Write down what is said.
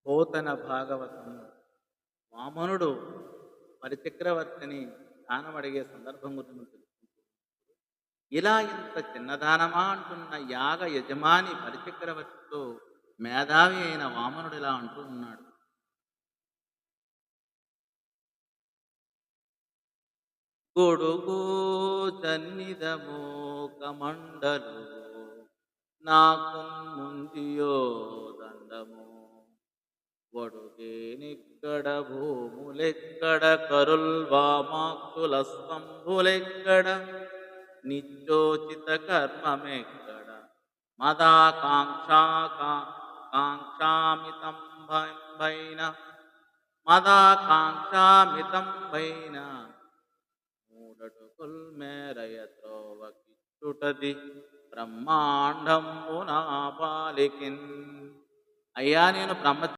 పోతన భాగవతం వామనుడు పరిచక్రవర్తిని దానం అడిగే సందర్భం గురించి మనం తెలుసుకుంటూ ఇలా ఇంత చిన్నదానమా అంటున్న యాగ యజమాని పరిచక్రవర్తితో మేధావి అయిన వామనుడు ఇలా అంటూ ఉన్నాడు. గొడుగు చన్నిదము కమండలు నాకు ముందియో దండము ఒడుగేనిక్కడ భూములెక్కడ కరుల్వామాక్కుల స్తంభులెక్కడ నిత్యోచిత కర్మమెక్కడ మదాకాంక్షామితం భైన మదాకాంక్షామితం భైన మూడటుకుల్ మేరయ త్రోవ కిచ్చుటది బ్రహ్మాండంబు నా పాలికిన్. అయ్యా, నేను